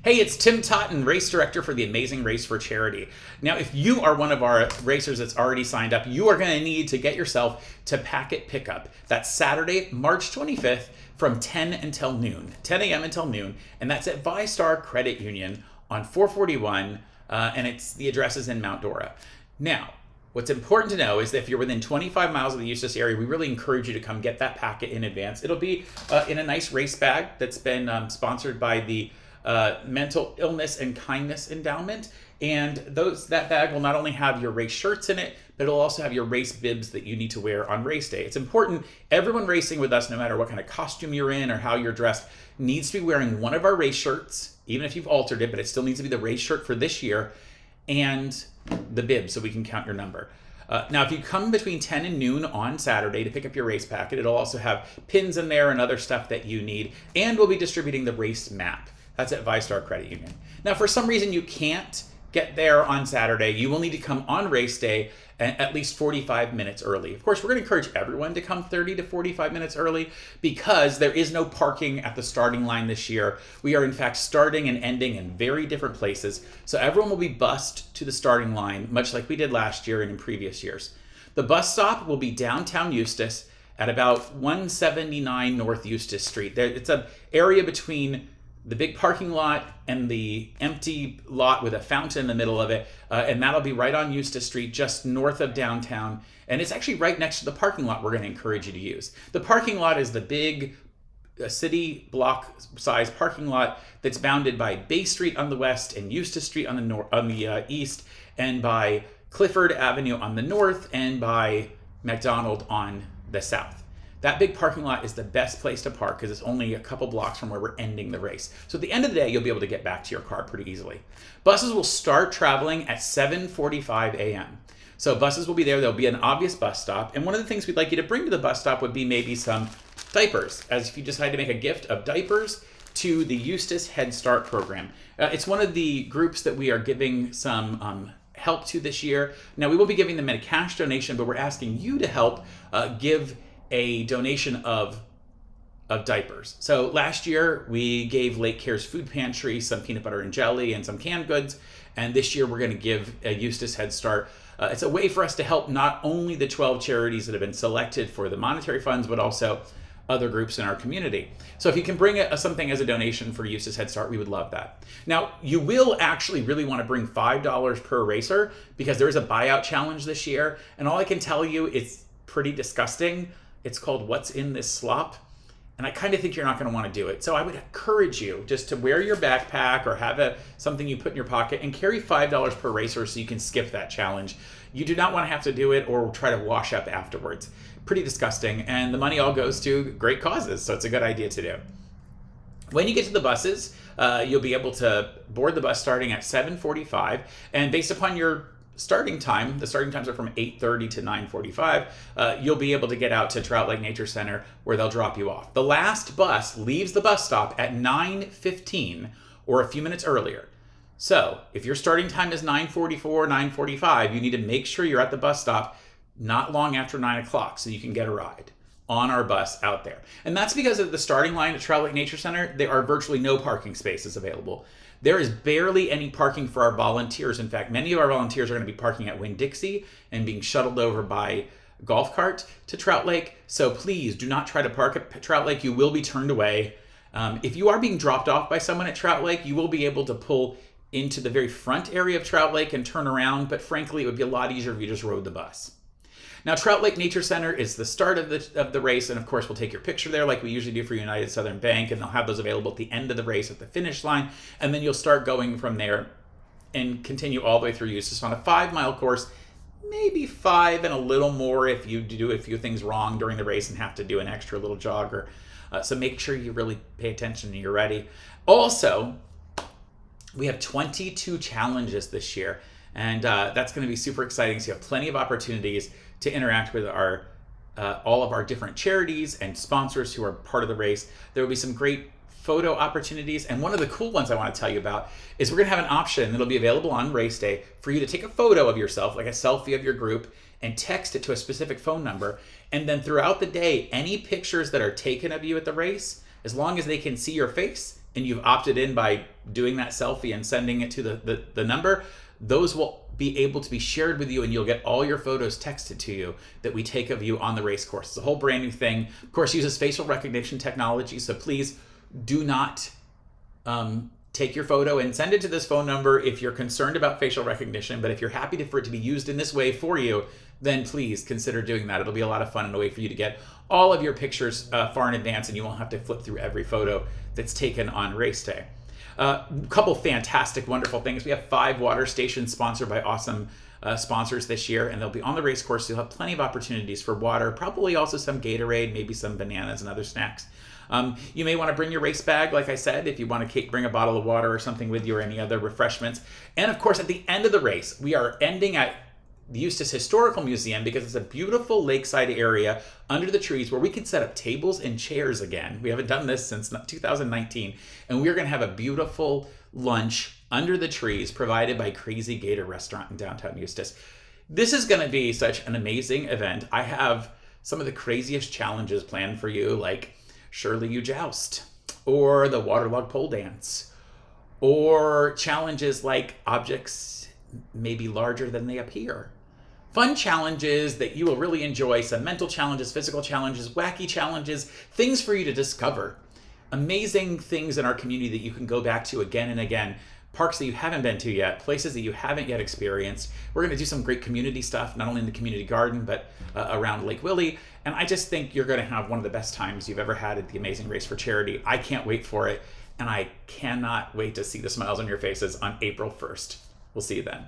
Hey, it's Tim Totten, race director for the Amazing Race for Charity. Now, if you are one of our racers that's already signed up, you are going to need to get yourself to Packet Pickup. That's Saturday, March 25th from 10 until noon, 10 a.m. until noon, and that's at VyStar Credit Union on 441, and the address is in Mount Dora. Now, what's important to know is that if you're within 25 miles of the Eustis area, we really encourage you to come get that packet in advance. It'll be in a nice race bag that's been sponsored by the Mental Illness and Kindness Endowment, and that bag will not only have your race shirts in it, but it'll also have your race bibs that you need to wear on race day. It's important, everyone racing with us, no matter what kind of costume you're in or how you're dressed, needs to be wearing one of our race shirts, even if you've altered it, but it still needs to be the race shirt for this year, and the bib so we can count your number. Now, if you come between 10 and noon on Saturday to pick up your race packet, it'll also have pins in there and other stuff that you need, and we'll be distributing the race map. That's at VyStar Credit Union. Now, for some reason you can't get there on Saturday, you will need to come on race day at least 45 minutes early. Of course, we're going to encourage everyone to come 30 to 45 minutes early because there is no parking at the starting line this year. We are, in fact, starting and ending in very different places, so everyone will be bused to the starting line, much like we did last year and in previous years. The bus stop will be downtown Eustis at about 179 North Eustis Street. It's an area between the big parking lot and the empty lot with a fountain in the middle of it, and that'll be right on Eustis Street, just north of downtown, and it's actually right next to the parking lot we're going to encourage you to use. The parking lot is the big city block size parking lot that's bounded by Bay Street on the west and Eustis Street on the east, and by Clifford Avenue on the north, and by McDonald on the south. That big parking lot is the best place to park because it's only a couple blocks from where we're ending the race. So at the end of the day, you'll be able to get back to your car pretty easily. Buses will start traveling at 7:45 a.m. So buses will be there. There'll be an obvious bus stop. And one of the things we'd like you to bring to the bus stop would be maybe some diapers, as if you decide to make a gift of diapers to the Eustis Head Start program. It's one of the groups that we are giving some help to this year. Now, we will be giving them a cash donation, but we're asking you to help give a donation of diapers. So last year we gave Lake Cares Food Pantry some peanut butter and jelly and some canned goods, and this year we're going to give a Eustis Head Start. It's a way for us to help not only the 12 charities that have been selected for the monetary funds, but also other groups in our community. So if you can bring something as a donation for Eustis Head Start, we would love that. Now, you will actually really want to bring $5 per racer because there is a buyout challenge this year, and all I can tell you is pretty disgusting. It's called What's in This Slop? And I kind of think you're not going to want to do it. So I would encourage you just to wear your backpack or have something you put in your pocket and carry $5 per racer so you can skip that challenge. You do not want to have to do it or try to wash up afterwards. Pretty disgusting. And the money all goes to great causes, so it's a good idea to do. When you get to the buses, you'll be able to board the bus starting at 7:45. And based upon your starting time, the starting times are from 8:30 to 9:45, you'll be able to get out to Trout Lake Nature Center where they'll drop you off. The last bus leaves the bus stop at 9:15 or a few minutes earlier. So if your starting time is 9:44, 9:45, you need to make sure you're at the bus stop not long after 9 o'clock so you can get a ride on our bus out there. And that's because at the starting line at Trout Lake Nature Center, there are virtually no parking spaces available. There is barely any parking for our volunteers. In fact, many of our volunteers are going to be parking at Winn-Dixie and being shuttled over by golf cart to Trout Lake. So please do not try to park at Trout Lake. You will be turned away. If you are being dropped off by someone at Trout Lake, you will be able to pull into the very front area of Trout Lake and turn around. But frankly, it would be a lot easier if you just rode the bus. Now, Trout Lake Nature Center is the start of the race, and of course, we'll take your picture there like we usually do for United Southern Bank, and they'll have those available at the end of the race at the finish line, and then you'll start going from there and continue all the way through Eustis on a 5-mile course, maybe 5 and a little more if you do a few things wrong during the race and have to do an extra little jogger. So make sure you really pay attention and you're ready. Also, we have 22 challenges this year, and that's going to be super exciting. So you have plenty of opportunities to interact with all of our different charities and sponsors who are part of the race. There will be some great photo opportunities, and one of the cool ones I want to tell you about is we're going to have an option that'll be available on race day for you to take a photo of yourself, like a selfie of your group, and text it to a specific phone number. And then throughout the day, any pictures that are taken of you at the race, as long as they can see your face, and you've opted in by doing that selfie and sending it to the number, those will be able to be shared with you, and you'll get all your photos texted to you that we take of you on the race course. It's a whole brand new thing. Of course, uses facial recognition technology, so please do not take your photo and send it to this phone number if you're concerned about facial recognition. But if you're happy for it to be used in this way for you, then please consider doing that. It'll be a lot of fun and a way for you to get all of your pictures far in advance, and you won't have to flip through every photo that's taken on race day. A couple fantastic, wonderful things. We have 5 water stations sponsored by awesome sponsors this year, and they'll be on the race course. So you'll have plenty of opportunities for water, probably also some Gatorade, maybe some bananas and other snacks. You may want to bring your race bag, like I said, if you want to bring a bottle of water or something with you, or any other refreshments. And of course, at the end of the race, we are ending at the Eustis Historical Museum, because it's a beautiful lakeside area under the trees where we can set up tables and chairs again. We haven't done this since 2019, and we're going to have a beautiful lunch under the trees provided by Crazy Gator Restaurant in downtown Eustis. This is going to be such an amazing event. I have some of the craziest challenges planned for you, like Surely You Joust, or the Waterlog Pole Dance, or challenges like objects may be larger than they appear. Fun challenges that you will really enjoy, some mental challenges, physical challenges, wacky challenges, things for you to discover. Amazing things in our community that you can go back to again and again. Parks that you haven't been to yet, places that you haven't yet experienced. We're going to do some great community stuff, not only in the community garden, but around Lake Willie. And I just think you're going to have one of the best times you've ever had at the Amazing Race for Charity. I can't wait for it, and I cannot wait to see the smiles on your faces on April 1st. We'll see you then.